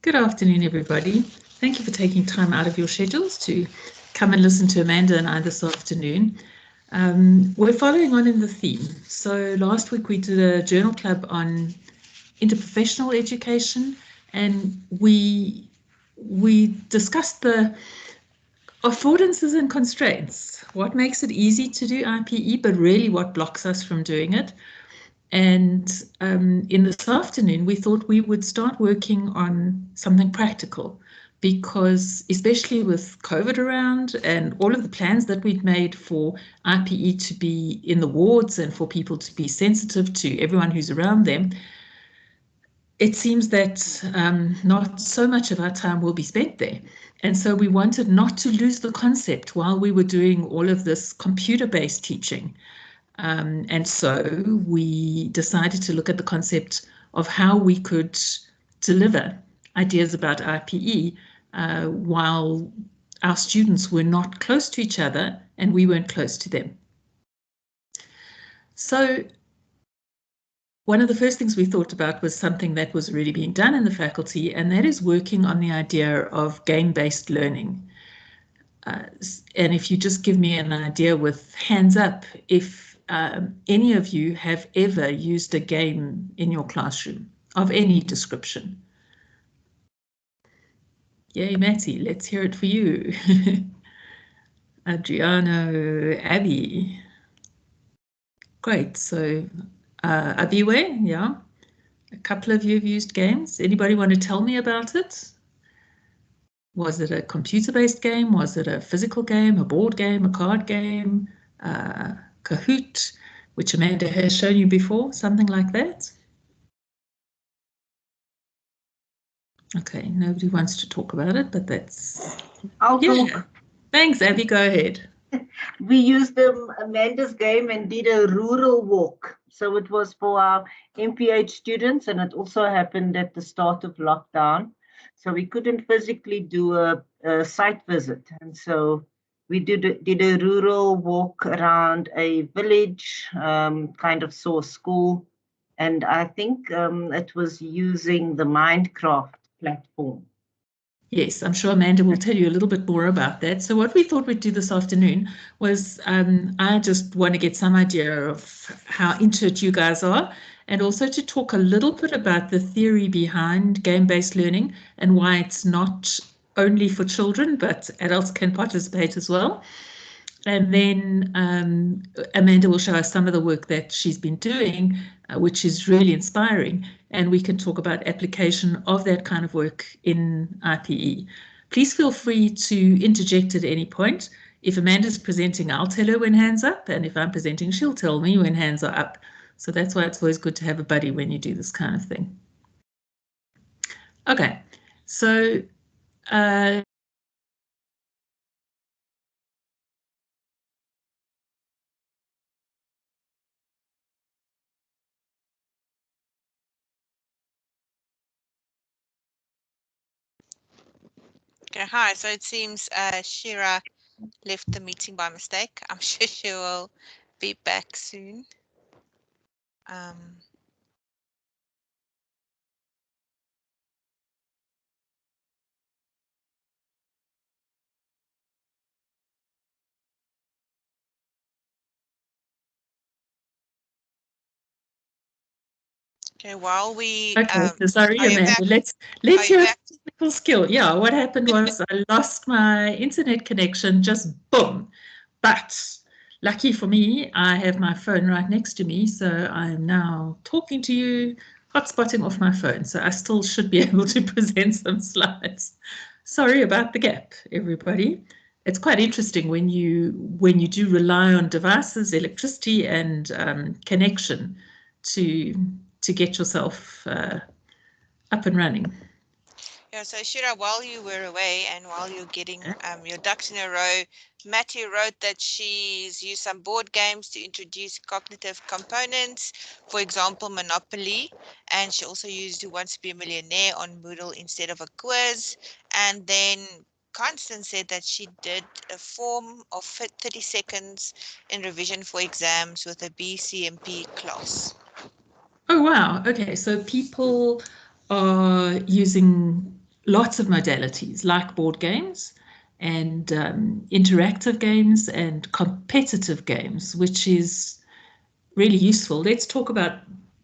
Good afternoon, everybody. Thank you for taking time out of your schedules to come and listen to Amanda and I this afternoon. We're following on in the theme. So last week we did a journal club on interprofessional education, and we discussed the affordances and constraints. What makes it easy to do IPE, but really what blocks us from doing it. And in this afternoon, we thought we would start working on something practical, because especially with COVID around and all of the plans that we'd made for IPE to be in the wards and for people to be sensitive to everyone who's around them, it seems that not so much of our time will be spent there. And so we wanted not to lose the concept while we were doing all of this computer-based teaching. And so we decided to look at the concept of how we could deliver ideas about IPE while our students were not close to each other and we weren't close to them. So one of the first things we thought about was something that was already being done in the faculty, and that is working on the idea of game-based learning. And if you just give me an idea with hands up, if any of you have ever used a game in your classroom of any description? Yay, Matty, let's hear it for you. Adriano, Abby. Great, so Abiwe, yeah. A couple of you have used games. Anybody want to tell me about it? Was it a computer-based game? Was it a physical game, a board game, a card game? Kahoot, which Amanda has shown you before, something like that? Okay, nobody wants to talk about it, but that's... I'll talk. Thanks, Abby, go ahead. We used Amanda's game and did a rural walk. So it was for our MPH students, and it also happened at the start of lockdown. So we couldn't physically do a site visit. And so we did a rural walk around a village, kind of saw a school, and I think it was using the Minecraft platform. Yes, I'm sure Amanda will tell you a little bit more about that. So what we thought we'd do this afternoon was I just want to get some idea of how into it you guys are, and also to talk a little bit about the theory behind game-based learning and why it's not only for children, but adults can participate as well. And then Amanda will show us some of the work that she's been doing, which is really inspiring. And we can talk about application of that kind of work in IPE. Please feel free to interject at any point. If Amanda's presenting, I'll tell her when hands up. And if I'm presenting, she'll tell me when hands are up. So that's why it's always good to have a buddy when you do this kind of thing. Okay, so okay, hi. So it seems Shira left the meeting by mistake. I'm sure she will be back soon. Okay, while we sorry, Amanda, let's hear a technical skill. Yeah, what happened was I lost my internet connection, just boom. But lucky for me, I have my phone right next to me, so I'm now talking to you, hotspotting off my phone, so I still should be able to present some slides. Sorry about the gap, everybody. It's quite interesting when you do rely on devices, electricity, and connection to get yourself up and running. Yeah, so Shira, while you were away and while you're getting your ducks in a row, Matty wrote that she's used some board games to introduce cognitive components, for example, Monopoly, and she also used Who Wants to Be a Millionaire on Moodle instead of a quiz. And then Constance said that she did a form of 30 seconds in revision for exams with a BCMP class. Oh, wow. Okay, so people are using lots of modalities like board games and interactive games and competitive games, which is really useful. Let's talk about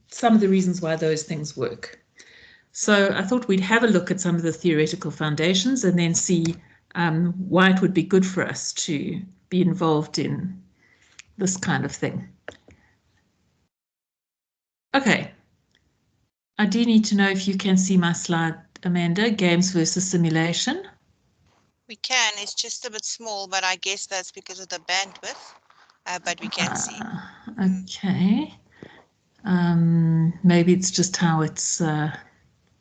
some of the reasons why those things work. So I thought we'd have a look at some of the theoretical foundations and then see why it would be good for us to be involved in this kind of thing. Okay, I do need to know if you can see my slide, Amanda, games versus simulation. We can, it's just a bit small, but I guess that's because of the bandwidth, but we can see. Okay, maybe it's just how it's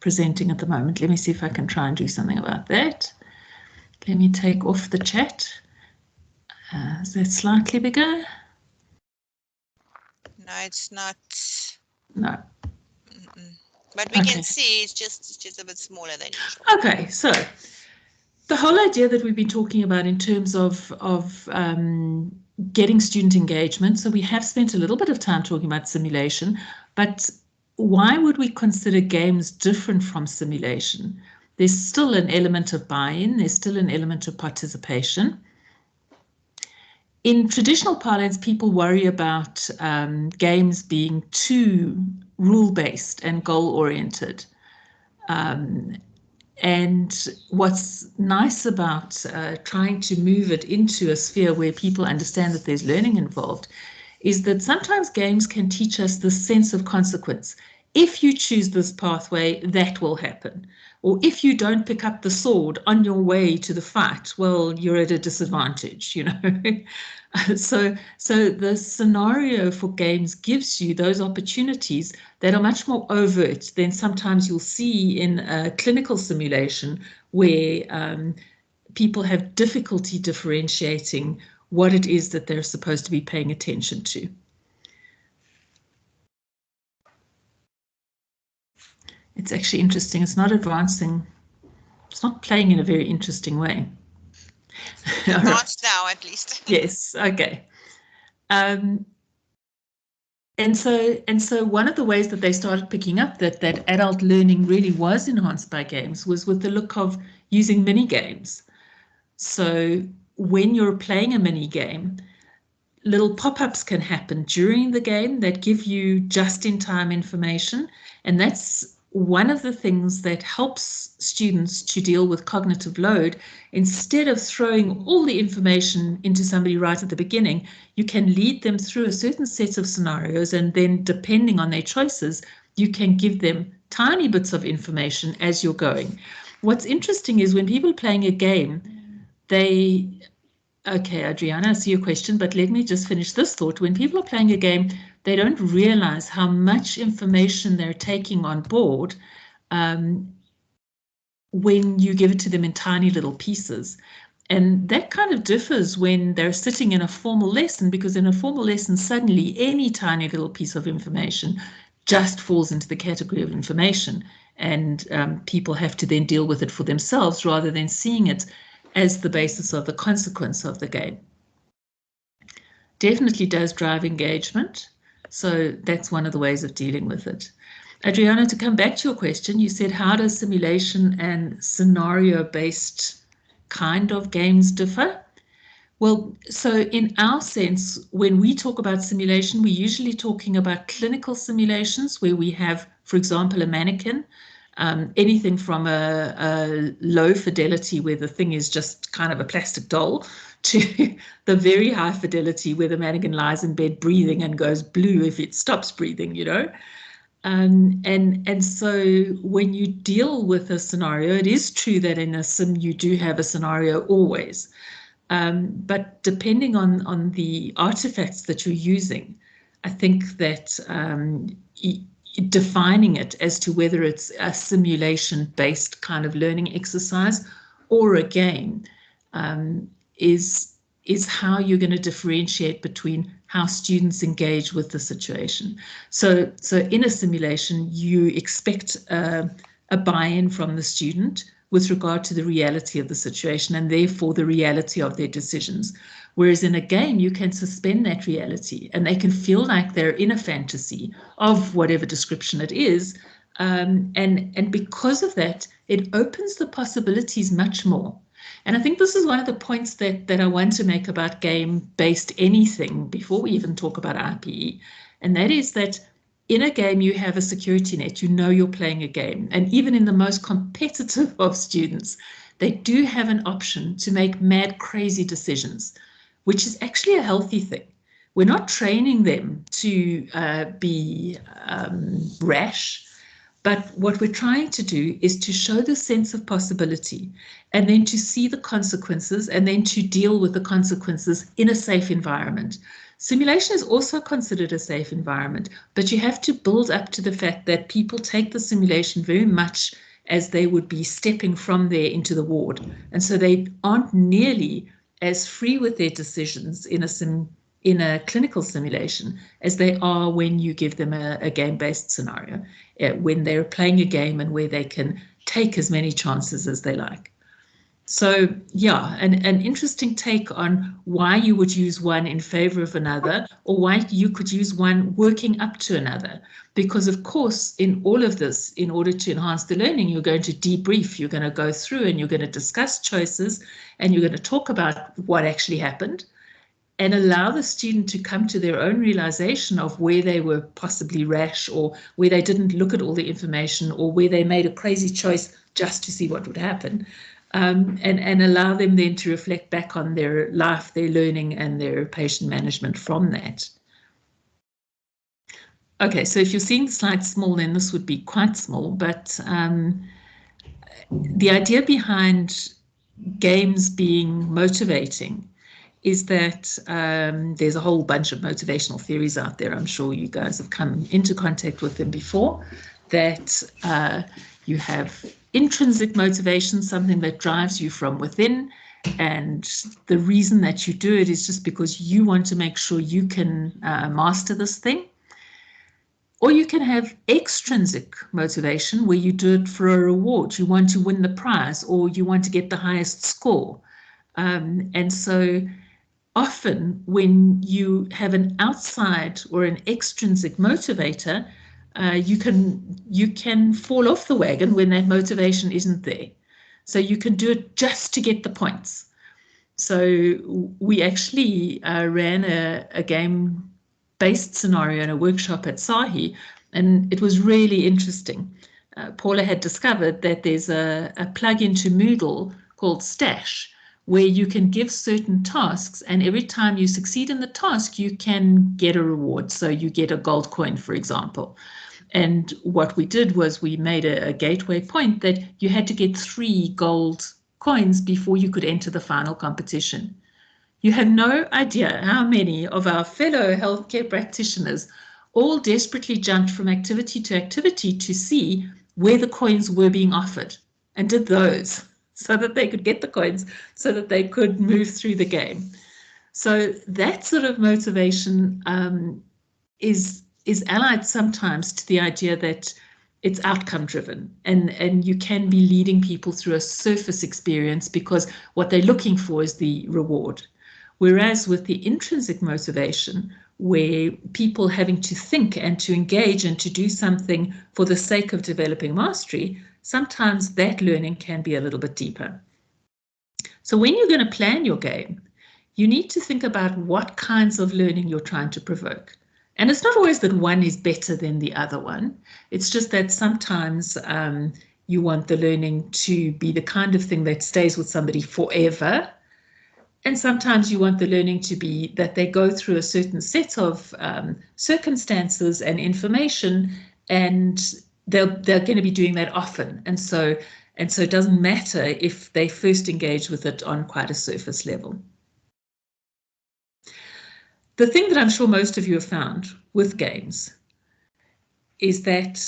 presenting at the moment. Let me see if I can try and do something about that. Let me take off the chat. Is that slightly bigger? No, it's not. No. But we can see it's just a bit smaller than usual. Okay, so the whole idea that we've been talking about in terms of getting student engagement, so we have spent a little bit of time talking about simulation, but why would we consider games different from simulation? There's still an element of buy-in, there's still an element of participation. In traditional parlance, people worry about games being too rule-based and goal-oriented. And what's nice about trying to move it into a sphere where people understand that there's learning involved is that sometimes games can teach us the sense of consequence. If you choose this pathway, that will happen. Or if you don't pick up the sword on your way to the fight, well, you're at a disadvantage, you know. So the scenario for games gives you those opportunities that are much more overt than sometimes you'll see in a clinical simulation where people have difficulty differentiating what it is that they're supposed to be paying attention to. It's actually interesting. It's not advancing. It's not playing in a very interesting way. Advanced now, at least. Yes. Okay. And so one of the ways that they started picking up that adult learning really was enhanced by games was with the look of using mini games. So when you're playing a mini game, little pop-ups can happen during the game that give you just-in-time information, and that's one of the things that helps students to deal with cognitive load. Instead of throwing all the information into somebody right at the beginning, you can lead them through a certain set of scenarios, and then depending on their choices, you can give them tiny bits of information as you're going. What's interesting is when people are playing a game, okay, Adriana, I see your question, but let me just finish this thought. When people are playing a game, they don't realize how much information they're taking on board when you give it to them in tiny little pieces. And that kind of differs when they're sitting in a formal lesson, because in a formal lesson, suddenly any tiny little piece of information just falls into the category of information, and people have to then deal with it for themselves rather than seeing it as the basis of the consequence of the game. Definitely does drive engagement. So that's one of the ways of dealing with it. Adriana, to come back to your question, you said, how does simulation and scenario-based kind of games differ? Well, so in our sense, when we talk about simulation, we're usually talking about clinical simulations where we have, for example, a mannequin, anything from a low fidelity where the thing is just kind of a plastic doll to the very high fidelity where the mannequin lies in bed breathing and goes blue if it stops breathing, you know. And so when you deal with a scenario, it is true that in a sim you do have a scenario always. But depending on the artifacts that you're using, I think that defining it as to whether it's a simulation-based kind of learning exercise or a game is how you're going to differentiate between how students engage with the situation. So in a simulation, you expect a buy-in from the student with regard to the reality of the situation and therefore the reality of their decisions. Whereas in a game, you can suspend that reality and they can feel like they're in a fantasy of whatever description it is, And because of that, it opens the possibilities much more. And I think this is one of the points that I want to make about game-based anything before we even talk about IPE. And that is that in a game, you have a security net. You know you're playing a game. And even in the most competitive of students, they do have an option to make mad, crazy decisions, which is actually a healthy thing. We're not training them to be rash. But what we're trying to do is to show the sense of possibility and then to see the consequences and then to deal with the consequences in a safe environment. Simulation is also considered a safe environment, but you have to build up to the fact that people take the simulation very much as they would be stepping from there into the ward. And so they aren't nearly as free with their decisions in a clinical simulation as they are when you give them a game-based scenario, when they're playing a game and where they can take as many chances as they like. So yeah, an interesting take on why you would use one in favor of another, or why you could use one working up to another. Because of course, in all of this, in order to enhance the learning, you're going to debrief, you're going to go through and you're going to discuss choices, and you're going to talk about what actually happened, and allow the student to come to their own realization of where they were possibly rash, or where they didn't look at all the information, or where they made a crazy choice just to see what would happen, and allow them then to reflect back on their life, their learning, and their patient management from that. Okay, so if you're seeing the slide small, then this would be quite small, but the idea behind games being motivating is that there's a whole bunch of motivational theories out there. I'm sure you guys have come into contact with them before, that you have intrinsic motivation, something that drives you from within, and the reason that you do it is just because you want to make sure you can master this thing. Or you can have extrinsic motivation, where you do it for a reward. You want to win the prize, or you want to get the highest score. And so often when you have an outside or an extrinsic motivator, you can fall off the wagon when that motivation isn't there. So you can do it just to get the points. So we actually ran a game-based scenario in a workshop at SAHI, and it was really interesting. Paula had discovered that there's a plug-in to Moodle called Stash, where you can give certain tasks, and every time you succeed in the task, you can get a reward. So you get a gold coin, for example. And what we did was we made a gateway point that you had to get 3 gold coins before you could enter the final competition. You have no idea how many of our fellow healthcare practitioners all desperately jumped from activity to activity to see where the coins were being offered and did those, so that they could get the coins, so that they could move through the game. So that sort of motivation is allied sometimes to the idea that it's outcome driven, and you can be leading people through a surface experience because what they're looking for is the reward. Whereas with the intrinsic motivation, where people having to think and to engage and to do something for the sake of developing mastery, sometimes that learning can be a little bit deeper. So when you're going to plan your game, you need to think about what kinds of learning you're trying to provoke. And it's not always that one is better than the other one. It's just that sometimes you want the learning to be the kind of thing that stays with somebody forever. And sometimes you want the learning to be that they go through a certain set of circumstances and information, and they're going to be doing that often. And so it doesn't matter if they first engage with it on quite a surface level. The thing that I'm sure most of you have found with games is that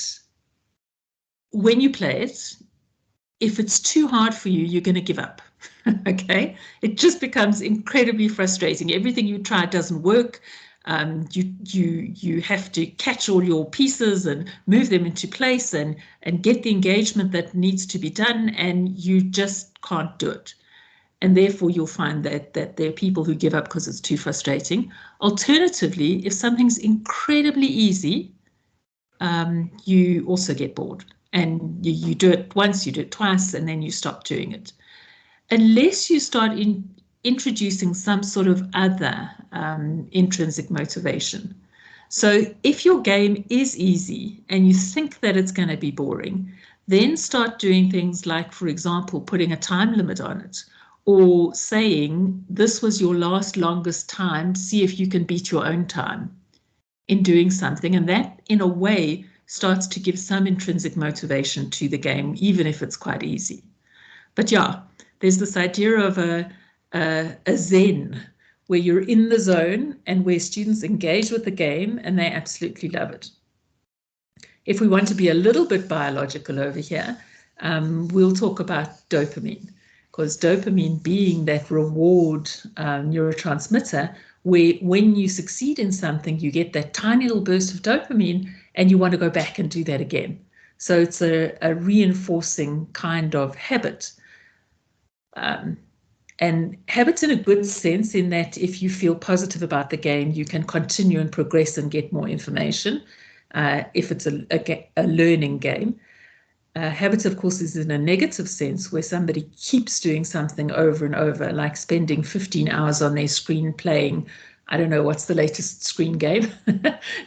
when you play it, if it's too hard for you, you're going to give up. Okay, it just becomes incredibly frustrating. Everything you try doesn't work. You have to catch all your pieces and move them into place and get the engagement that needs to be done, and you just can't do it. And therefore, you'll find that there are people who give up because it's too frustrating. Alternatively, if something's incredibly easy, you also get bored. And you do it once, you do it twice, and then you stop doing it. Unless you start introducing some sort of other intrinsic motivation. So if your game is easy and you think that it's going to be boring, then start doing things like, for example, putting a time limit on it, or saying this was your longest time, see if you can beat your own time in doing something. And that, in a way, starts to give some intrinsic motivation to the game, even if it's quite easy. But yeah, there's this idea of a zen, where you're in the zone and where students engage with the game and they absolutely love it. If we want to be a little bit biological over here, we'll talk about dopamine, because dopamine being that reward neurotransmitter, where when you succeed in something, you get that tiny little burst of dopamine and you want to go back and do that again. So it's a reinforcing kind of habit. And habits in a good sense, in that if you feel positive about the game, you can continue and progress and get more information if it's a learning game. Habits, of course, is in a negative sense, where somebody keeps doing something over and over, like spending 15 hours on their screen playing, I don't know, what's the latest screen game,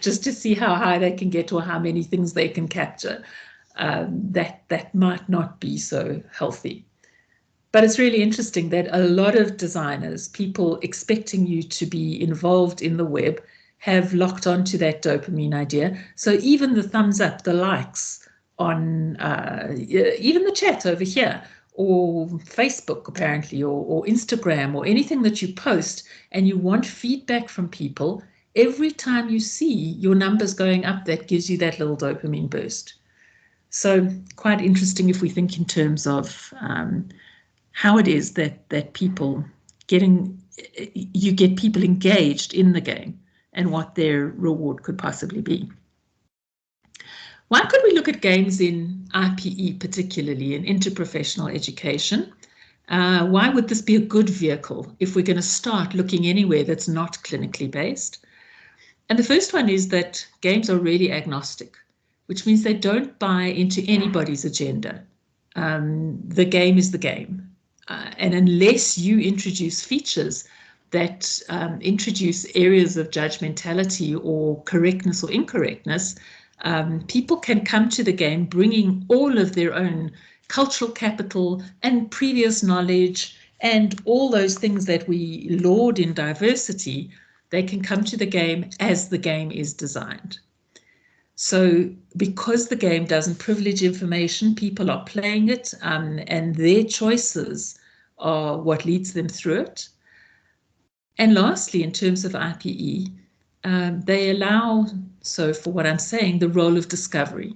just to see how high they can get or how many things they can capture. That might not be so healthy. But it's really interesting that a lot of designers, people expecting you to be involved in the web, have locked onto that dopamine idea. So even the thumbs up, the likes on even the chat over here, or Facebook apparently, or Instagram, or anything that you post, and you want feedback from people, every time you see your numbers going up, that gives you that little dopamine burst. So quite interesting if we think in terms of how it is that people you get people engaged in the game and what their reward could possibly be. Why could we look at games in IPE, particularly in interprofessional education? Why would this be a good vehicle if we're going to start looking anywhere that's not clinically based? And the first one is that games are really agnostic, which means they don't buy into anybody's agenda. The game is the game. And unless you introduce features that introduce areas of judgmentality or correctness or incorrectness, people can come to the game bringing all of their own cultural capital and previous knowledge and all those things that we laud in diversity. They can come to the game as the game is designed. So because the game doesn't privilege information, people are playing it, and their choices are what leads them through it. And lastly, in terms of IPE, they allow, so for what I'm saying, the role of discovery.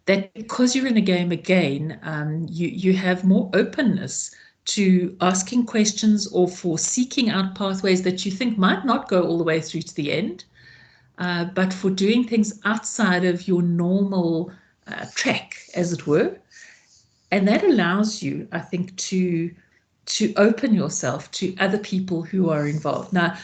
That because you're in a game again, you have more openness to asking questions or for seeking out pathways that you think might not go all the way through to the end. But for doing things outside of your normal track, as it were. And that allows you, I think, to open yourself to other people who are involved. Now,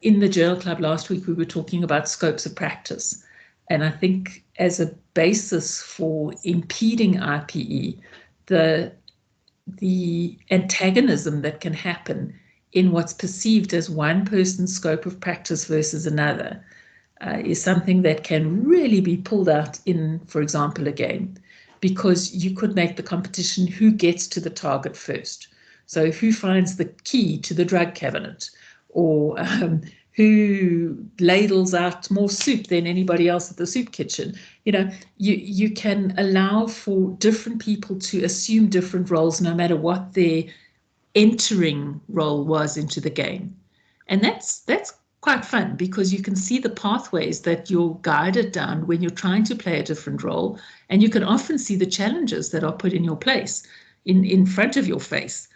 in the Journal Club last week, we were talking about scopes of practice. And I think as a basis for impeding IPE, the antagonism that can happen in what's perceived as one person's scope of practice versus another is something that can really be pulled out in, for example, a game, because you could make the competition who gets to the target first. So who finds the key to the drug cabinet, or who ladles out more soup than anybody else at the soup kitchen. You know, you can allow for different people to assume different roles no matter what their entering role was into the game. And that's quite fun, because you can see the pathways that you're guided down when you're trying to play a different role, and you can often see the challenges that are put in your place, in front of your face,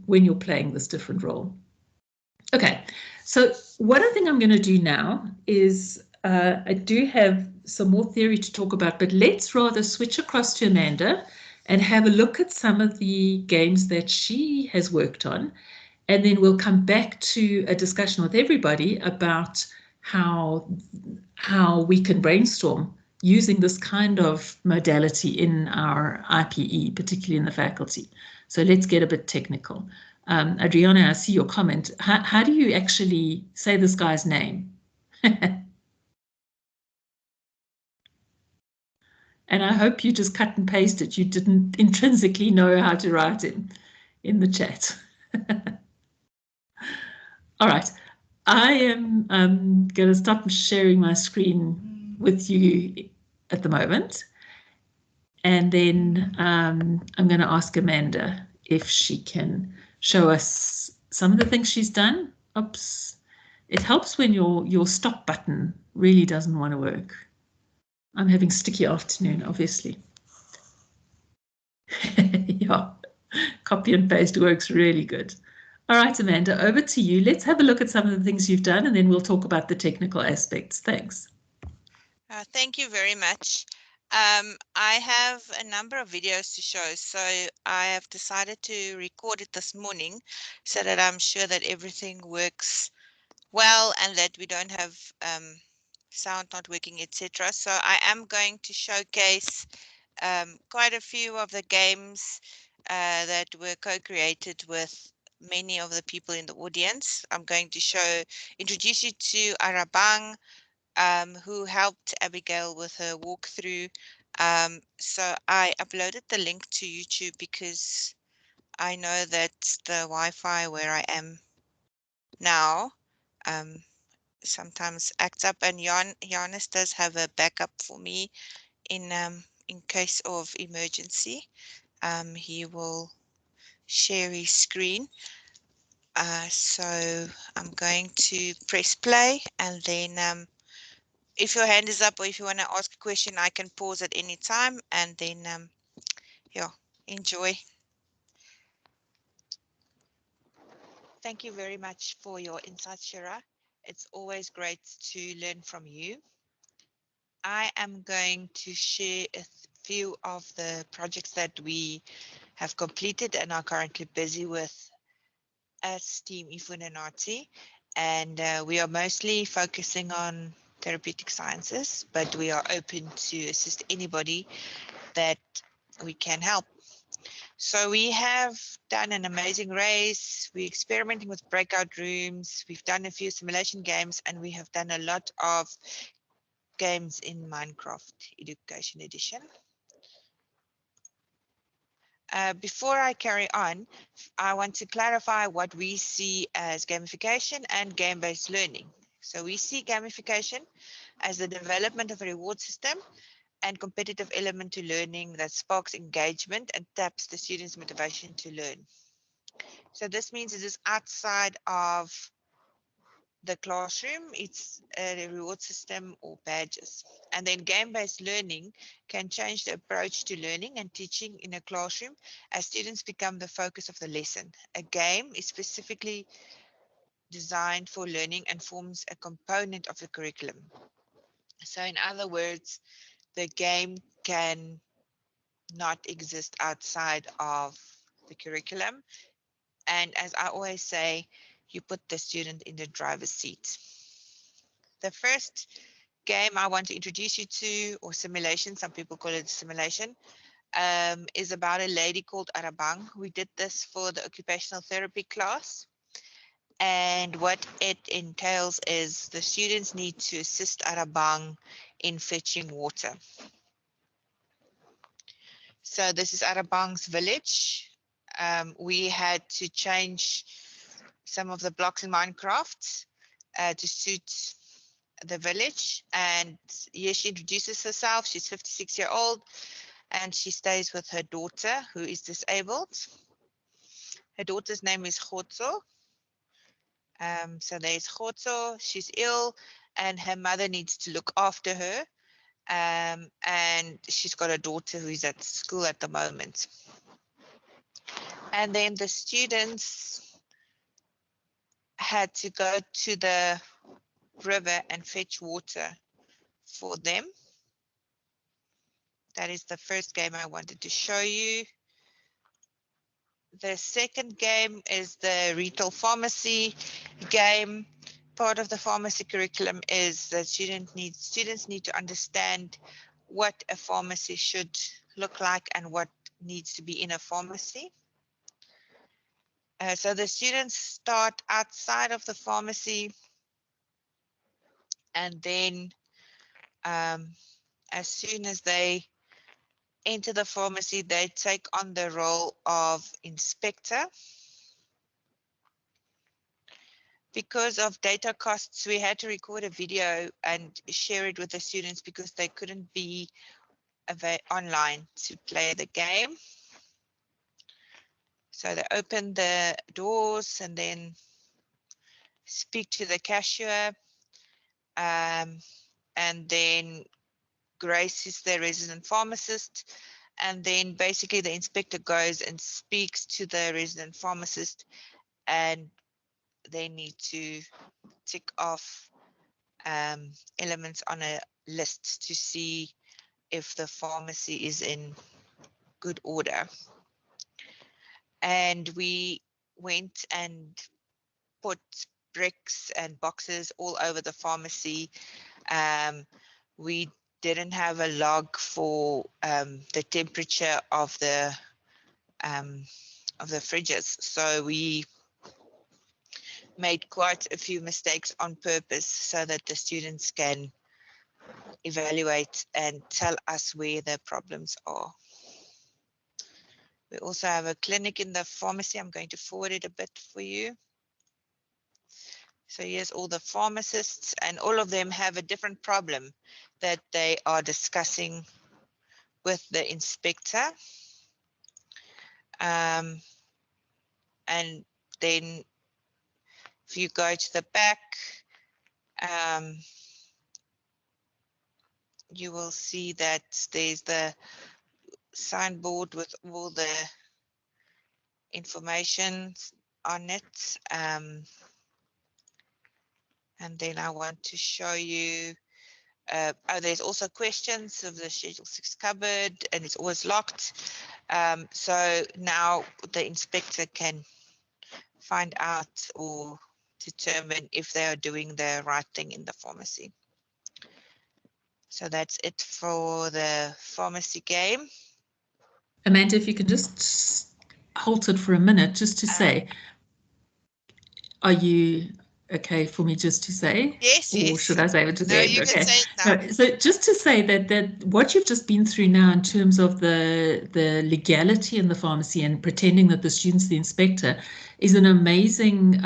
when you're playing this different role. Okay, so what I think I'm going to do now is I do have some more theory to talk about, but let's rather switch across to Amanda and have a look at some of the games that she has worked on. And then we'll come back to a discussion with everybody about how we can brainstorm using this kind of modality in our IPE, particularly in the faculty. So let's get a bit technical. Adriana, I see your comment. How do you actually say this guy's name? And I hope you just cut and paste it. You didn't intrinsically know how to write him in the chat. All right. I am going to stop sharing my screen with you at the moment. And then I'm going to ask Amanda if she can show us some of the things she's done. Oops. It helps when your stop button really doesn't want to work. I'm having sticky afternoon, obviously. Yeah, copy and paste works really good. All right, Amanda, over to you. Let's have a look at some of the things you've done, and then we'll talk about the technical aspects. Thanks. Thank you very much. I have a number of videos to show, so I have decided to record it this morning so that I'm sure that everything works well and that we don't have sound not working, etc. So I am going to showcase quite a few of the games that were co-created with many of the people in the audience. I'm going to introduce you to Arabang, who helped Abigail with her walkthrough. So I uploaded the link to YouTube because I know that the Wi-Fi where I am now sometimes acts up, and Giannis does have a backup for me in case of emergency. He will share his screen. So I'm going to press play, and then if your hand is up or if you want to ask a question, I can pause at any time, and then yeah, enjoy. Thank you very much for your insights, Shira. It's always great to learn from you. I am going to share a few of the projects that we have completed and are currently busy with as Team Ifunanati, and we are mostly focusing on therapeutic sciences, but we are open to assist anybody that we can help. So we have done an amazing race, we're experimenting with breakout rooms, we've done a few simulation games, and we have done a lot of games in Minecraft Education Edition. Before I carry on, I want to clarify what we see as gamification and game-based learning. So we see gamification as the development of a reward system and competitive element to learning that sparks engagement and taps the student's motivation to learn. So this means it is outside of the classroom, it's a reward system or badges. And then game-based learning can change the approach to learning and teaching in a classroom as students become the focus of the lesson. A game is specifically designed for learning and forms a component of the curriculum. So in other words, the game can not exist outside of the curriculum. And as I always say, you put the student in the driver's seat. The first game I want to introduce you to, or simulation, some people call it simulation, is about a lady called Arabang. We did this for the occupational therapy class. And what it entails is the students need to assist Arabang in fetching water. So this is Arabang's village. We had to change some of the blocks in Minecraft to suit the village, and here she introduces herself. She's 56 years old and she stays with her daughter who is disabled. Her daughter's name is Khotso. So there's Khotso, she's ill and her mother needs to look after her, and she's got a daughter who is at school at the moment. And then the students had to go to the river and fetch water for them. That is the first game I wanted to show you. The second game is the retail pharmacy game. Part of the pharmacy curriculum is that students need to understand what a pharmacy should look like and what needs to be in a pharmacy. So the students start outside of the pharmacy, and then as soon as they enter the pharmacy, they take on the role of inspector. Because of data costs, we had to record a video and share it with the students because they couldn't be online to play the game. So they open the doors and then speak to the cashier, and then Grace is the resident pharmacist, and then basically the inspector goes and speaks to the resident pharmacist, and they need to tick off elements on a list to see if the pharmacy is in good order. And we went and put bricks and boxes all over the pharmacy. We didn't have a log for the temperature of the fridges, so we made quite a few mistakes on purpose so that the students can evaluate and tell us where the problems are. We also have a clinic in the pharmacy. I'm going to forward it a bit for you. So here's all the pharmacists, and all of them have a different problem that they are discussing with the inspector. And then if you go to the back, you will see that there's the signboard with all the information on it. And then I want to show you, there's also questions of the Schedule 6 cupboard, and it's always locked. So now the inspector can find out or determine if they are doing the right thing in the pharmacy. So that's it for the pharmacy game. Amanda, if you could just halt it for a minute, just to say, are you okay for me just to say? Yes, or yes. should I say it to the No, end? you Okay. can say it now. No, so just to say that what you've just been through now in terms of the legality in the pharmacy and pretending that the student's the inspector is an amazing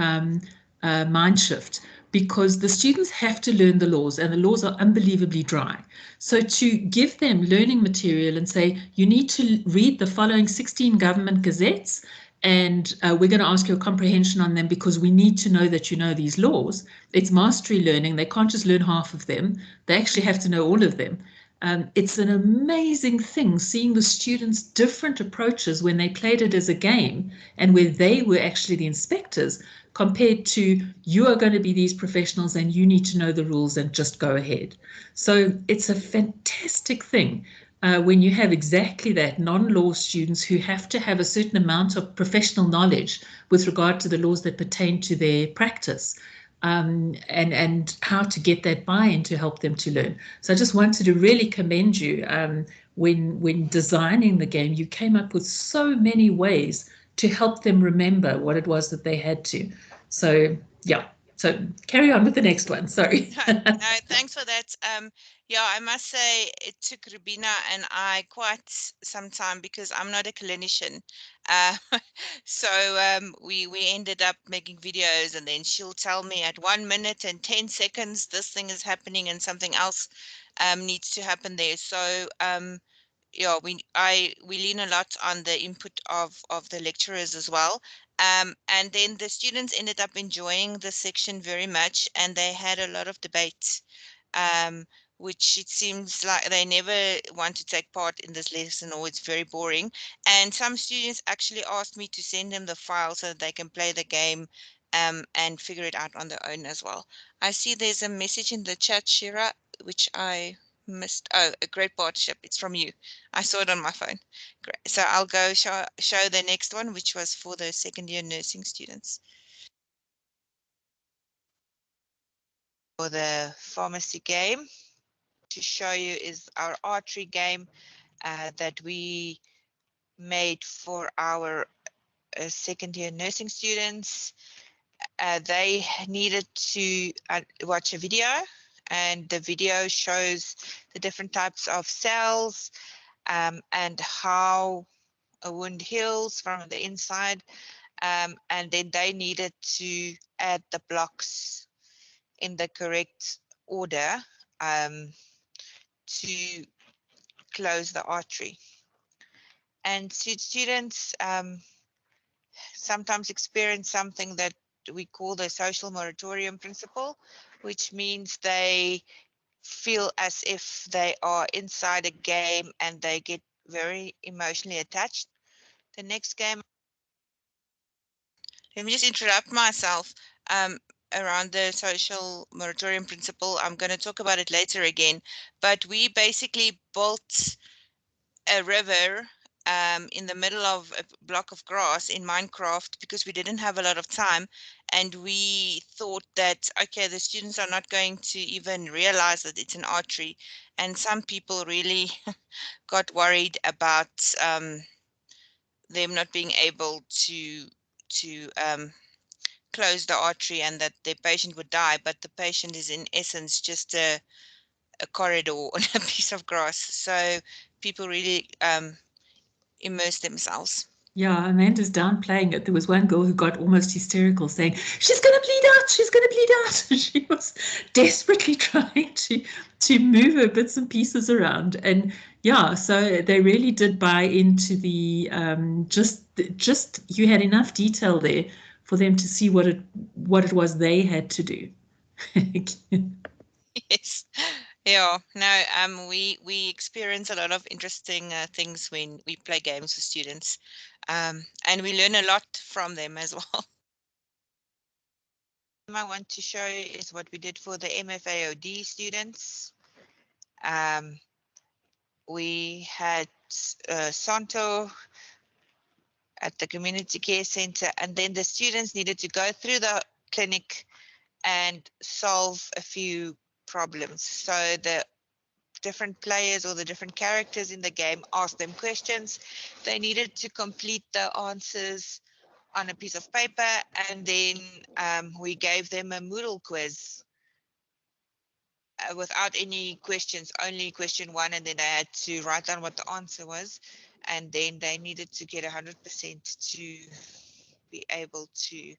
mind shift, because the students have to learn the laws, and the laws are unbelievably dry. So to give them learning material and say, you need to read the following 16 government gazettes, and we're going to ask your comprehension on them because we need to know that you know these laws. It's mastery learning. They can't just learn half of them. They actually have to know all of them. It's an amazing thing seeing the students' different approaches when they played it as a game and where they were actually the inspectors, compared to, you are going to be these professionals and you need to know the rules and just go ahead. So it's a fantastic thing. When you have exactly that, non-law students who have to have a certain amount of professional knowledge with regard to the laws that pertain to their practice, and how to get that buy-in to help them to learn. So I just wanted to really commend you. When designing the game, you came up with so many ways to help them remember what it was that they had to. So yeah. So carry on with the next one. Sorry. No, thanks for that. Yeah, I must say it took Rubina and I quite some time because I'm not a clinician. So we ended up making videos, and then she'll tell me at 1 minute and 10 seconds this thing is happening and something else needs to happen there. So yeah, we lean a lot on the input of the lecturers as well. And then the students ended up enjoying the section very much, and they had a lot of debate, which it seems like they never want to take part in this lesson, or it's very boring. And some students actually asked me to send them the file so that they can play the game and figure it out on their own as well. I see there's a message in the chat, Shira, which I missed. Oh, a great partnership. It's from you. I saw it on my phone. Great. So I'll go show the next one, which was for the second year nursing students. For the pharmacy game. to show you is our archery game that we made for our second year nursing students. They needed to watch a video, and the video shows the different types of cells and how a wound heals from the inside. And then they needed to add the blocks in the correct order to close the artery. And students sometimes experience something that we call the social moratorium principle, which means they feel as if they are inside a game and they get very emotionally attached. The next game, let me just interrupt myself around the social moratorium principle. I'm going to talk about it later again, but we basically built a river in the middle of a block of grass in Minecraft because we didn't have a lot of time, and we thought that, okay, the students are not going to even realize that it's an artery, and some people really got worried about them not being able to close the artery and that the patient would die, but the patient is in essence just a corridor on a piece of grass. So people really immerse themselves. Yeah, Amanda's downplaying it. There was one girl who got almost hysterical saying, she's going to bleed out, she's going to bleed out. She was desperately trying to move her bits and pieces around. And yeah, so they really did buy into the just you had enough detail there for them to see what it was they had to do. Yes. Yeah, no, we experience a lot of interesting things when we play games with students, and we learn a lot from them as well. I want to show you is what we did for the MFAOD students. We had Santo at the community care center, and then the students needed to go through the clinic and solve a few problems. So the different players or the different characters in the game asked them questions. They needed to complete the answers on a piece of paper, and then we gave them a Moodle quiz without any questions, only question one, and then they had to write down what the answer was, and then they needed to get 100% to be able to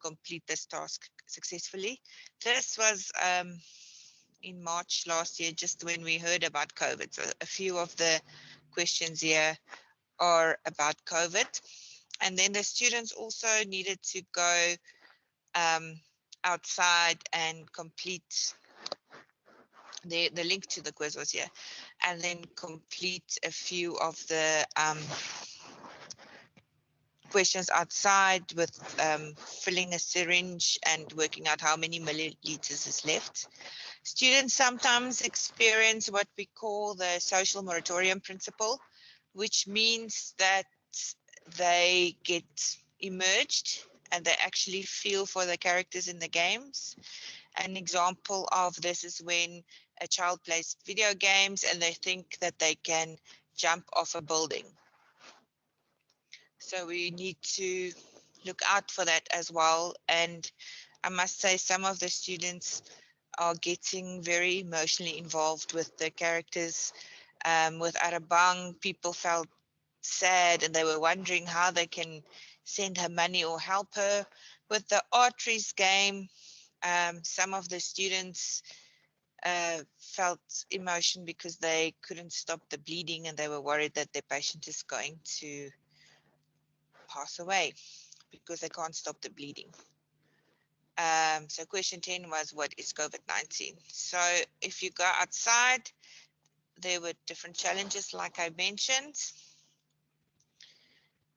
complete this task successfully. This was in March last year, just when we heard about COVID. So a few of the questions here are about COVID. And then the students also needed to go outside and complete the link to the quiz was here, and then complete a few of the questions outside with filling a syringe and working out how many milliliters is left. Students sometimes experience what we call the social moratorium principle, which means that they get immersed and they actually feel for the characters in the games. An example of this is when a child plays video games and they think that they can jump off a building. So we need to look out for that as well. And I must say some of the students are getting very emotionally involved with the characters. With Arabang, people felt sad and they were wondering how they can send her money or help her. With the arteries game, some of the students felt emotion because they couldn't stop the bleeding and they were worried that their patient is going to pass away because they can't stop the bleeding. So question 10 was, what is COVID-19? So if you go outside, there were different challenges like I mentioned.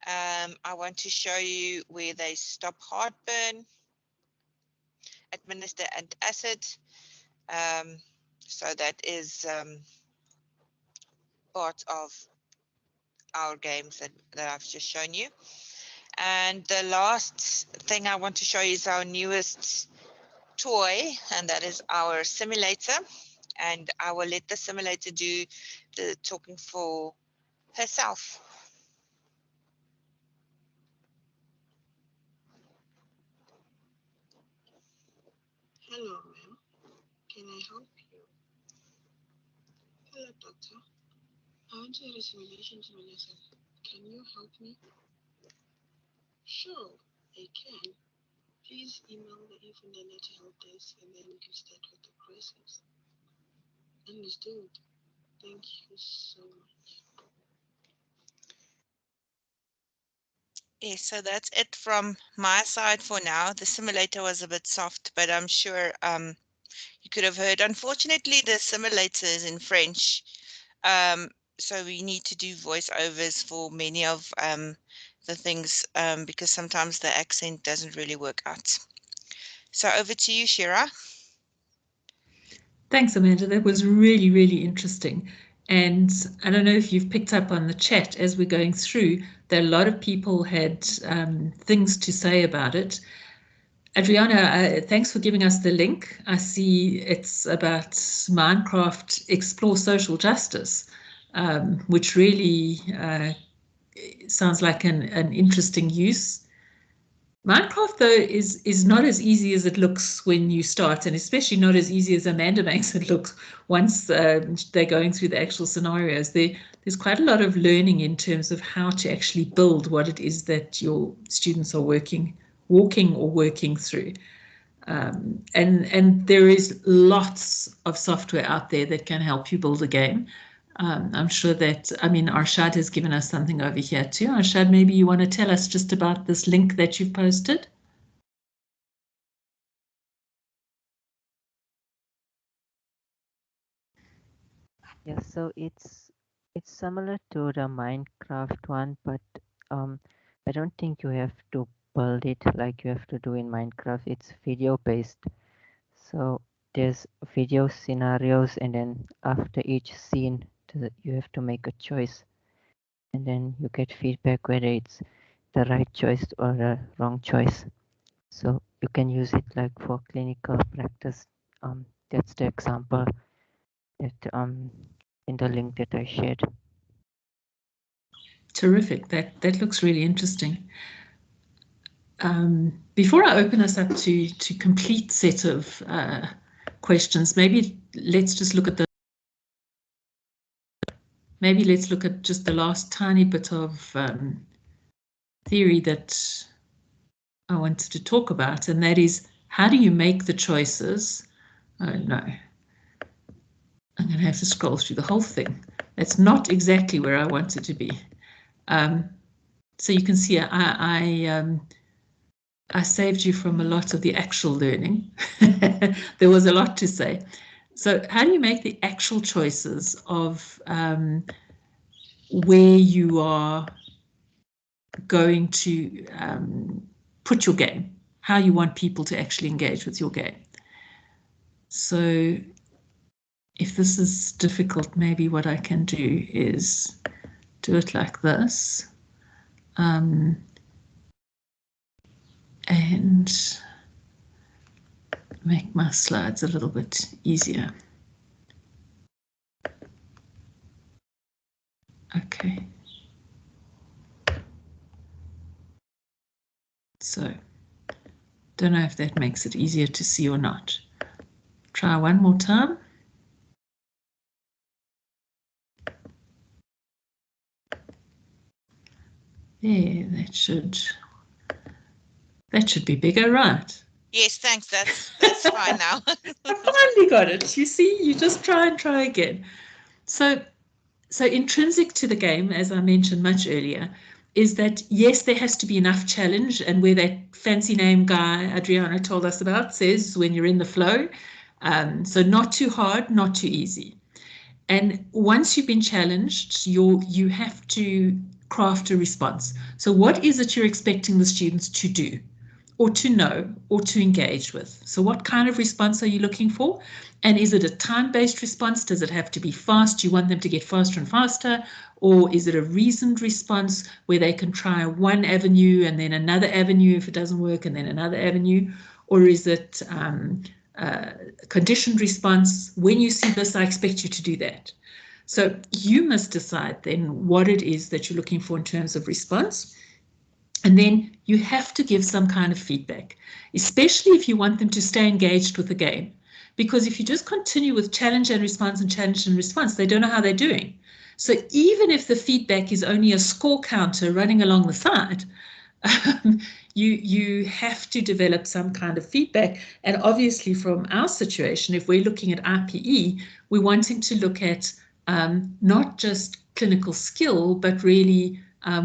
I want to show you where they stop heartburn, administer antacid. So that is part of our games that I've just shown you. And the last thing I want to show you is our newest toy, and that is our simulator. and I will let the simulator do the talking for herself. Hello, ma'am. Can I help you? Hello, doctor. I want to do a simulation to my lesson. Can you help me? Sure, I can. Please email the info to help desk and then we can start with the process. Understood. Thank you so much. Yes, so that's it from my side for now. The simulator was a bit soft, but I'm sure you could have heard. Unfortunately, the simulator is in French, so we need to do voiceovers for many of the things because sometimes the accent doesn't really work out. So over to you, Shira. Thanks, Amanda. That was really, really interesting. And I don't know if you've picked up on the chat as we're going through, that a lot of people had things to say about it. Adriana, thanks for giving us the link. I see it's about Minecraft Explore Social Justice, which really sounds like an interesting use. Minecraft, though, is not as easy as it looks when you start, and especially not as easy as Amanda makes it look once they're going through the actual scenarios. There's quite a lot of learning in terms of how to actually build what it is that your students are walking or working through. And there is lots of software out there that can help you build a game. I'm sure that, I mean, Arshad has given us something over here too. Arshad, maybe you want to tell us just about this link that you've posted? Yeah, so it's similar to the Minecraft one, but I don't think you have to build it like you have to do in Minecraft. It's video based. So there's video scenarios, and then after each scene, you have to make a choice, and then you get feedback whether it's the right choice or the wrong choice. So you can use it like for clinical practice. That's the example that in the link that I shared. Terrific. That looks really interesting. Before I open us up to complete set of questions, maybe let's just look at let's look at just the last tiny bit of theory that I wanted to talk about, and that is, how do you make the choices? Oh no, I'm going to have to scroll through the whole thing. That's not exactly where I wanted to be. So you can see I saved you from a lot of the actual learning. There was a lot to say. So how do you make the actual choices of where you are going to put your game, how you want people to actually engage with your game? So if this is difficult, maybe what I can do is do it like this. And make my slides a little bit easier. Okay. So, don't know if that makes it easier to see or not. Try one more time. There, that should be bigger, right? Yes, thanks. That's fine now. I finally got it. You see, you just try and try again. So intrinsic to the game, as I mentioned much earlier, is that yes, there has to be enough challenge, and where that fancy name guy Adriana told us about says when you're in the flow. So not too hard, not too easy. And once you've been challenged, you have to craft a response. So what is it you're expecting the students to do, or to know, or to engage with? So what kind of response are you looking for? And is it a time-based response? Does it have to be fast? Do you want them to get faster and faster? Or is it a reasoned response where they can try one avenue and then another avenue if it doesn't work, and then another avenue? Or is it conditioned response. When you see this, I expect you to do that. So you must decide then what it is that you're looking for in terms of response. And then you have to give some kind of feedback, especially if you want them to stay engaged with the game. Because if you just continue with challenge and response, they don't know how they're doing. So even if the feedback is only a score counter running along the side, you have to develop some kind of feedback. And obviously from our situation, if we're looking at IPE, we're wanting to look at not just clinical skill, but really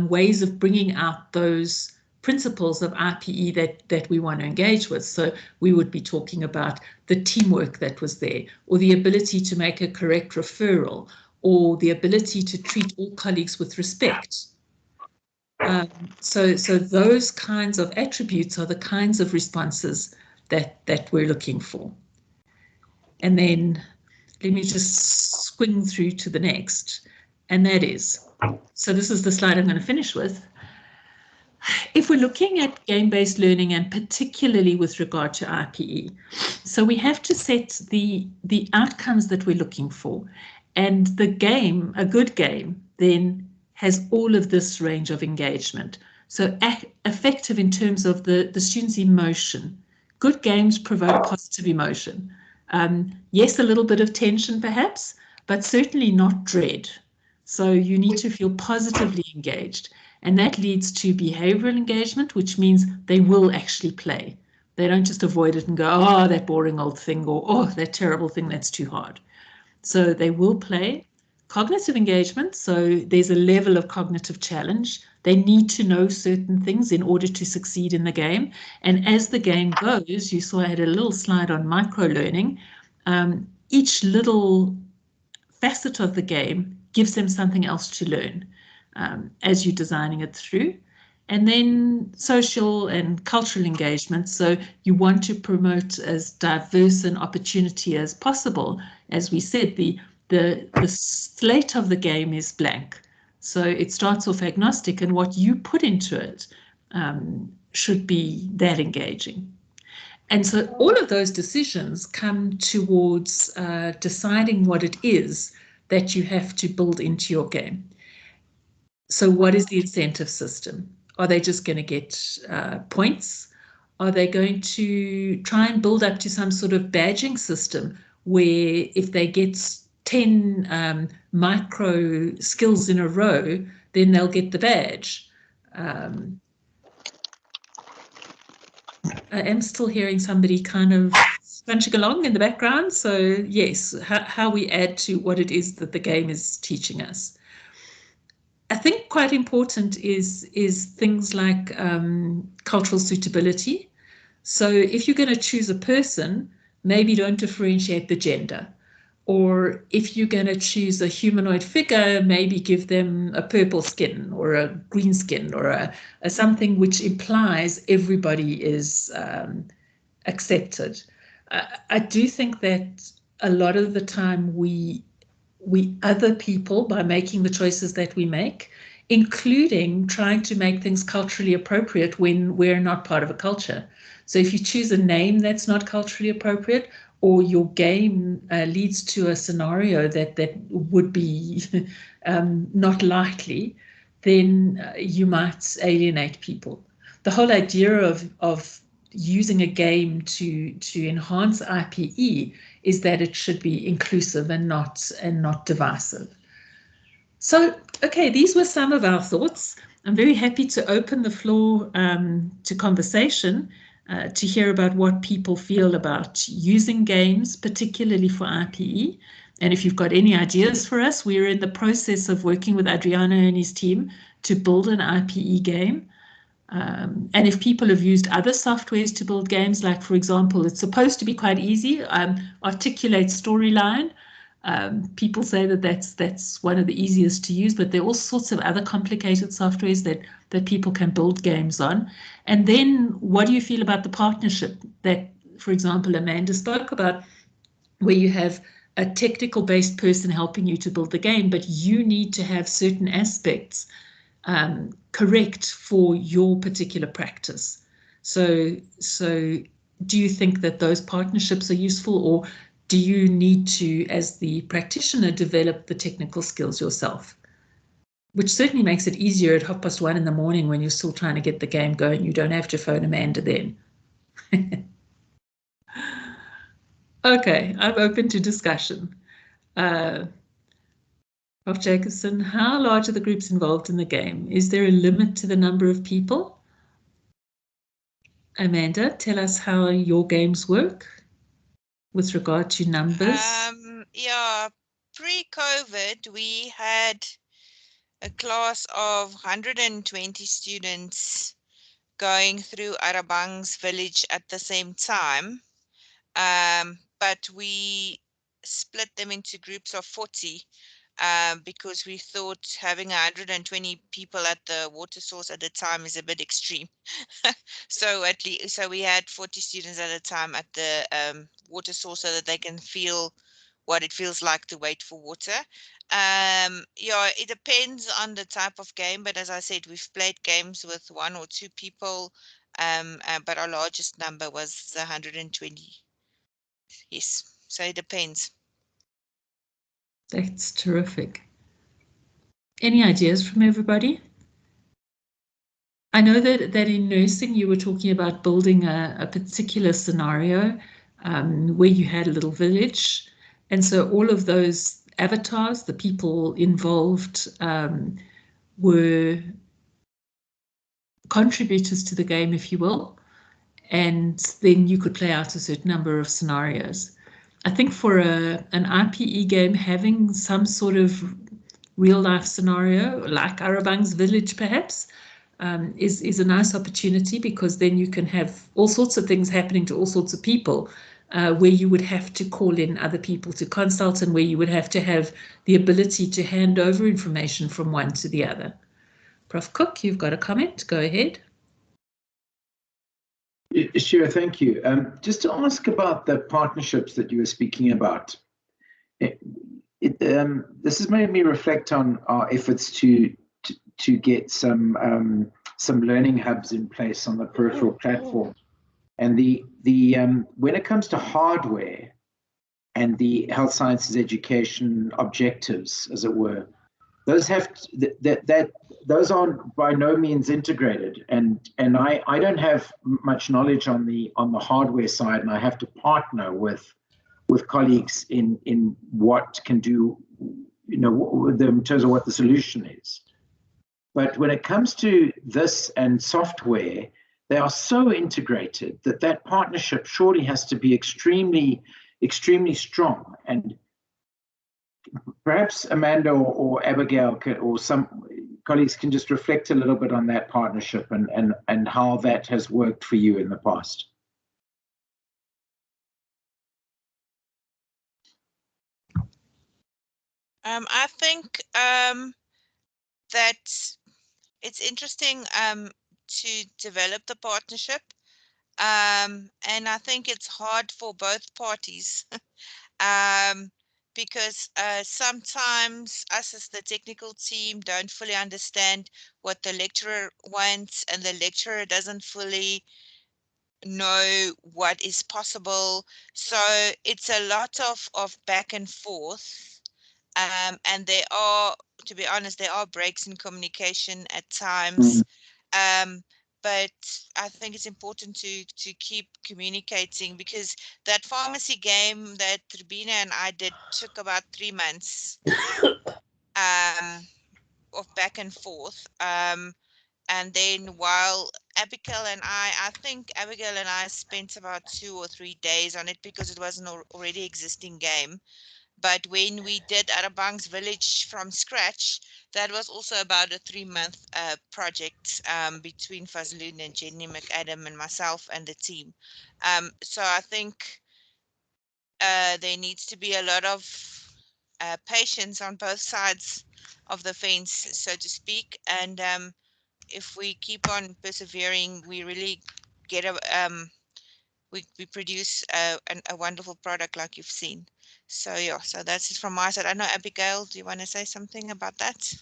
ways of bringing out those principles of IPE that we want to engage with. So we would be talking about the teamwork that was there, or the ability to make a correct referral, or the ability to treat all colleagues with respect. So those kinds of attributes are the kinds of responses that we're looking for. And then let me just swing through to the next, and that is, so this is the slide I'm going to finish with. If we're looking at game-based learning, and particularly with regard to IPE, so we have to set the outcomes that we're looking for. And the game, a good game, then has all of this range of engagement. So effective in terms of the student's emotion. Good games provoke positive emotion. Yes, a little bit of tension perhaps, but certainly not dread. So you need to feel positively engaged. And that leads to behavioral engagement, which means they will actually play. They don't just avoid it and go, oh, that boring old thing, or oh, that terrible thing, that's too hard. So they will play. Cognitive engagement, so there's a level of cognitive challenge. They need to know certain things in order to succeed in the game. And as the game goes, you saw I had a little slide on micro-learning. Each little facet of the game gives them something else to learn as you're designing it through. And then social and cultural engagement. So you want to promote as diverse an opportunity as possible. As we said, the slate of the game is blank. So it starts off agnostic, and what you put into it should be that engaging. And so all of those decisions come towards deciding what it is that you have to build into your game. So what is the incentive system? Are they just going to get points? Are they going to try and build up to some sort of badging system where if they get 10 micro skills in a row, then they'll get the badge? I am still hearing somebody kind of crunching along in the background. So yes, how we add to what it is that the game is teaching us. I think quite important is things like cultural suitability. So if you're going to choose a person, maybe don't differentiate the gender. Or if you're going to choose a humanoid figure, maybe give them a purple skin or a green skin or a something which implies everybody is accepted. I do think that a lot of the time we other people by making the choices that we make, including trying to make things culturally appropriate when we're not part of a culture. So if you choose a name that's not culturally appropriate, or your game leads to a scenario that would be not likely, then you might alienate people. The whole idea of using a game to enhance IPE is that it should be inclusive and not divisive. So, okay, these were some of our thoughts. I'm very happy to open the floor to conversation, to hear about what people feel about using games, particularly for IPE. And if you've got any ideas for us, we're in the process of working with Adriano and his team to build an IPE game. And if people have used other softwares to build games, like, for example, it's supposed to be quite easy, Articulate Storyline. People say that that's one of the easiest to use, but there are all sorts of other complicated softwares that people can build games on. And then what do you feel about the partnership that, for example, Amanda spoke about, where you have a technical-based person helping you to build the game, but you need to have certain aspects correct for your particular practice. So do you think that those partnerships are useful, or do you need to, as the practitioner, develop the technical skills yourself? Which certainly makes it easier at 1:30 in the morning when you're still trying to get the game going. You don't have to phone Amanda then. Okay, I'm open to discussion. Prof. Jacobson, how large are the groups involved in the game? Is there a limit to the number of people? Amanda, tell us how your games work with regard to numbers. Yeah, pre-COVID, we had a class of 120 students going through Arabang's village at the same time. But we split them into groups of 40 because we thought having 120 people at the water source at the time is a bit extreme. So we had 40 students at a time at the water source so that they can feel what it feels like to wait for water. Yeah, it depends on the type of game, but as I said, we've played games with 1 or 2 people, but our largest number was 120. Yes, so it depends. That's terrific. Any ideas from everybody? I know that in nursing you were talking about building a particular scenario where you had a little village, and so all of those avatars, the people involved, were contributors to the game, if you will, and then you could play out a certain number of scenarios. I think for an IPE game, having some sort of real life scenario like Arabang's village perhaps is a nice opportunity, because then you can have all sorts of things happening to all sorts of people where you would have to call in other people to consult, and where you would have to have the ability to hand over information from one to the other. Prof. Cook, you've got a comment. Go ahead. Sure, thank you. Just to ask about the partnerships that you were speaking about. This has made me reflect on our efforts to get some learning hubs in place on the peripheral platform, and when it comes to hardware and the health sciences education objectives, as it were, those those aren't by no means integrated, and I don't have much knowledge on the hardware side, and I have to partner with colleagues in what can do, in terms of what the solution is. But when it comes to this and software, they are so integrated that partnership surely has to be extremely strong. And perhaps Amanda or Abigail or some colleagues can just reflect a little bit on that partnership and how that has worked for you in the past. I think that it's interesting to develop the partnership, and I think it's hard for both parties because sometimes us as the technical team don't fully understand what the lecturer wants, and the lecturer doesn't fully know what is possible. So it's a lot of back and forth. And there are, to be honest, there are breaks in communication at times. But I think it's important to keep communicating, because that pharmacy game that Rubina and I did took about 3 months of back and forth. And then while Abigail and I think Abigail and I spent about 2 or 3 days on it because it was an already existing game. But when we did Arabang's village from scratch, that was also about a 3-month project between Fazlun and Jenny McAdam and myself and the team. So I think there needs to be a lot of patience on both sides of the fence, so to speak. And if we keep on persevering, we really get we produce a wonderful product like you've seen. So yeah, so that's it from my side. I know, Abigail, do you want to say something about that?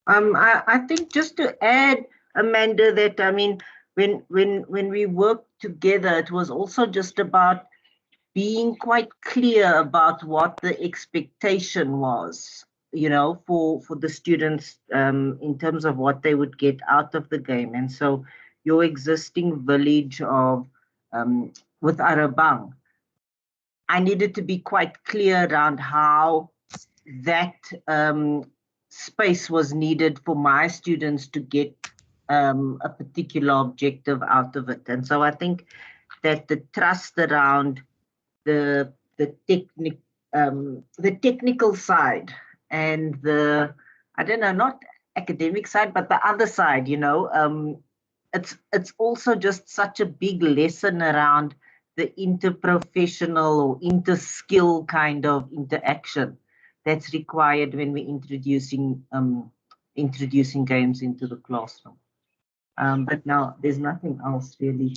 I think just to add, Amanda, that I mean, when we worked together, it was also just about being quite clear about what the expectation was, you know, for the students in terms of what they would get out of the game. And so your existing village of with Arabang, I needed to be quite clear around how that space was needed for my students to get a particular objective out of it. And so I think that the trust around the technical side and the, I don't know, not academic side, but the other side, you know, it's also just such a big lesson around the interprofessional or inter-skill kind of interaction that's required when we're introducing games into the classroom. But now there's nothing else really.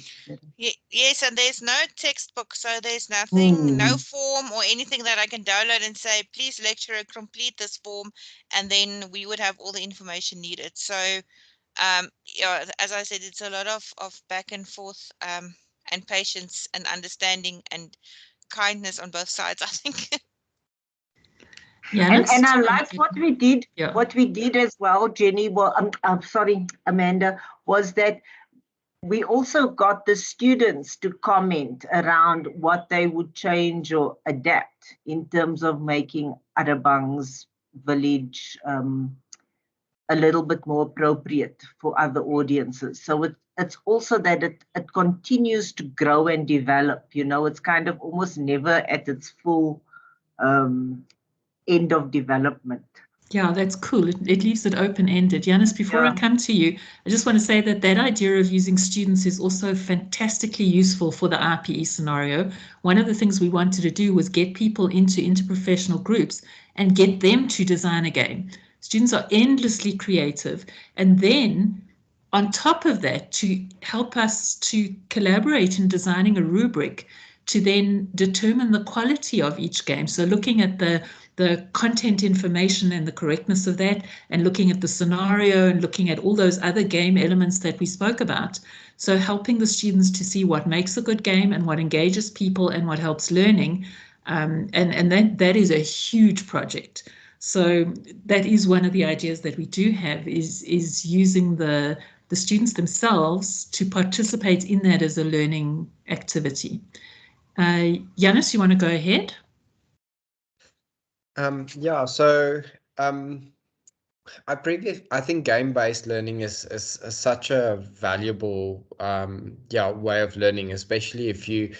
Yes, and there's no textbook, so there's nothing, no form or anything that I can download and say, please lecturer, complete this form, and then we would have all the information needed. So, yeah, as I said, it's a lot of back and forth and patience and understanding and kindness on both sides, I think. Yeah, and I liked what we did. Yeah. What we did as well, Jenny. Well, I'm sorry, Amanda, was that we also got the students to comment around what they would change or adapt in terms of making Arabang's village a little bit more appropriate for other audiences. So it's also that it continues to grow and develop. You know, it's kind of almost never at its full end of development. Yeah, that's cool. It leaves it open-ended. Yanis, before I come to you, I just want to say that idea of using students is also fantastically useful for the IPE scenario. One of the things we wanted to do was get people into interprofessional groups and get them to design a game. Students are endlessly creative. And then on top of that, to help us to collaborate in designing a rubric to then determine the quality of each game. So looking at the content information and the correctness of that, and looking at the scenario and looking at all those other game elements that we spoke about. So helping the students to see what makes a good game and what engages people and what helps learning. And that is a huge project. So that is one of the ideas that we do have is using the students themselves to participate in that as a learning activity. Yanis, you want to go ahead? Yeah, so I think game-based learning is such a valuable way of learning, especially if you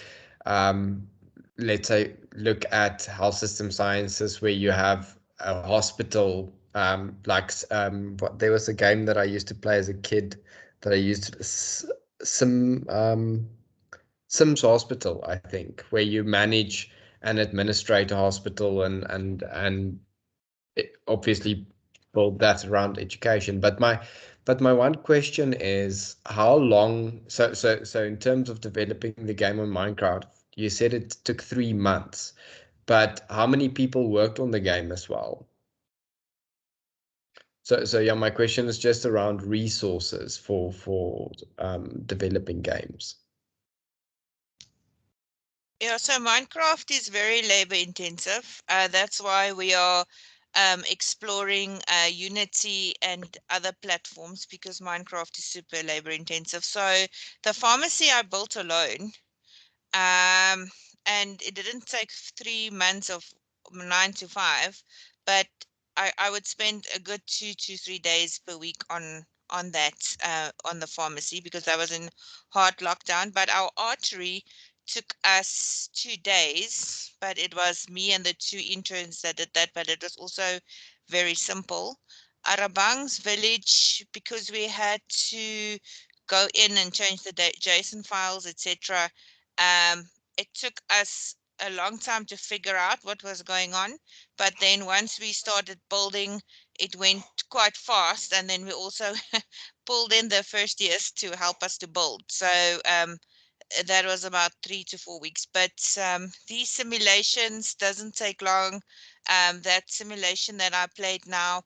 let's say look at health system sciences where you have a hospital there was a game that I used to play as a kid that I used Sims Hospital, I think, where you manage and administrate a hospital and obviously build that around education. But my one question is how long, so in terms of developing the game on Minecraft, you said it took 3 months, but how many people worked on the game as well? So yeah, my question is just around resources for developing games. Yeah, so Minecraft is very labor intensive. That's why we are exploring Unity and other platforms, because Minecraft is super labor intensive. So the pharmacy I built alone, and it didn't take 3 months of 9 to 5, but I would spend a good 2 to 3 days per week on that on the pharmacy, because I was in hard lockdown. But our archery took us 2 days, but it was me and the 2 interns that did that, but it was also very simple. Arabang's village, because we had to go in and change the JSON files, etc. It took us a long time to figure out what was going on, but then once we started building, it went quite fast, and then we also pulled in the first years to help us to build. So that was about 3 to 4 weeks. But these simulations doesn't take long. That simulation that I played now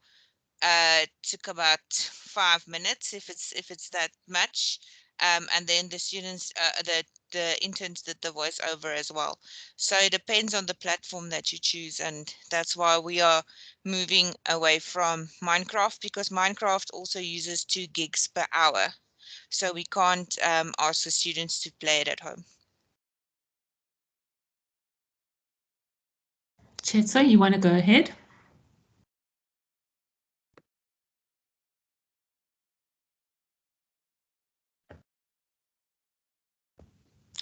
took about 5 minutes if it's that much, and then the students, the interns did the voiceover as well. So it depends on the platform that you choose, and that's why we are moving away from Minecraft, because Minecraft also uses 2 gigs per hour. So we can't ask the students to play it at home. Chetso, you want to go ahead?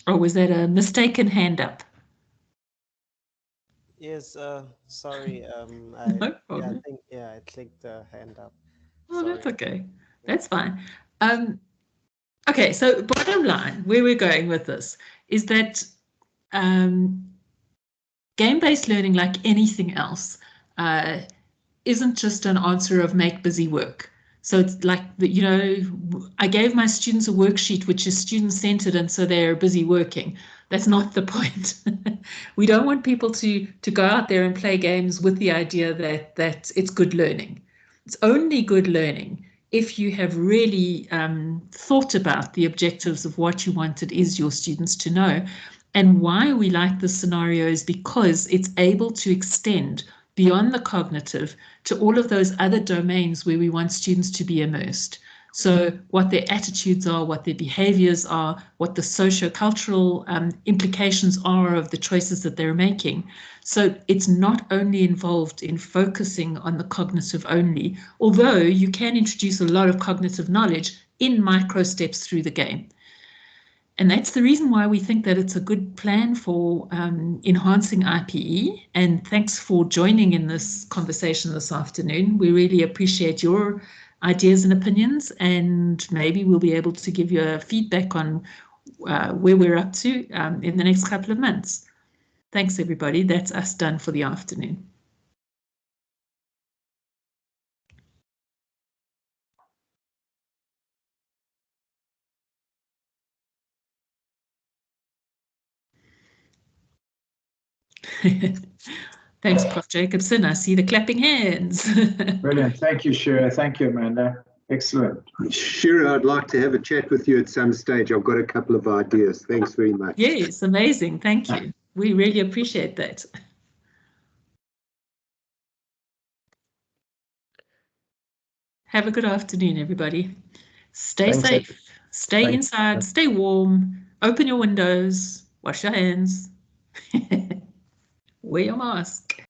Or was that a mistaken hand up? Yes, sorry. No problem. I clicked the hand up. Oh, Sorry. that's okay. That's fine. Okay, so bottom line, where we're going with this is that game-based learning, like anything else, isn't just an answer of make busy work. So it's like, I gave my students a worksheet which is student-centered, and so they're busy working. That's not the point. We don't want people to go out there and play games with the idea that it's good learning. It's only good learning if you have really thought about the objectives of what you wanted is your students to know. And why we like this scenario is because it's able to extend beyond the cognitive to all of those other domains where we want students to be immersed. So what their attitudes are, what their behaviors are, what the socio-cultural implications are of the choices that they're making. So it's not only involved in focusing on the cognitive only, although you can introduce a lot of cognitive knowledge in micro steps through the game. And that's the reason why we think that it's a good plan for enhancing IPE. And thanks for joining in this conversation this afternoon. We really appreciate your ideas and opinions, and maybe we'll be able to give you a feedback on where we're up to in the next couple of months. Thanks, everybody. That's us done for the afternoon. Thanks, Prof. Jacobson. I see the clapping hands. Brilliant. Thank you, Shira. Thank you, Amanda. Excellent. Shira, I'd like to have a chat with you at some stage. I've got a couple of ideas. Thanks very much. Yes, amazing. Thank you. We really appreciate that. Have a good afternoon, everybody. Stay safe, stay inside, stay warm, open your windows, wash your hands, wear your mask.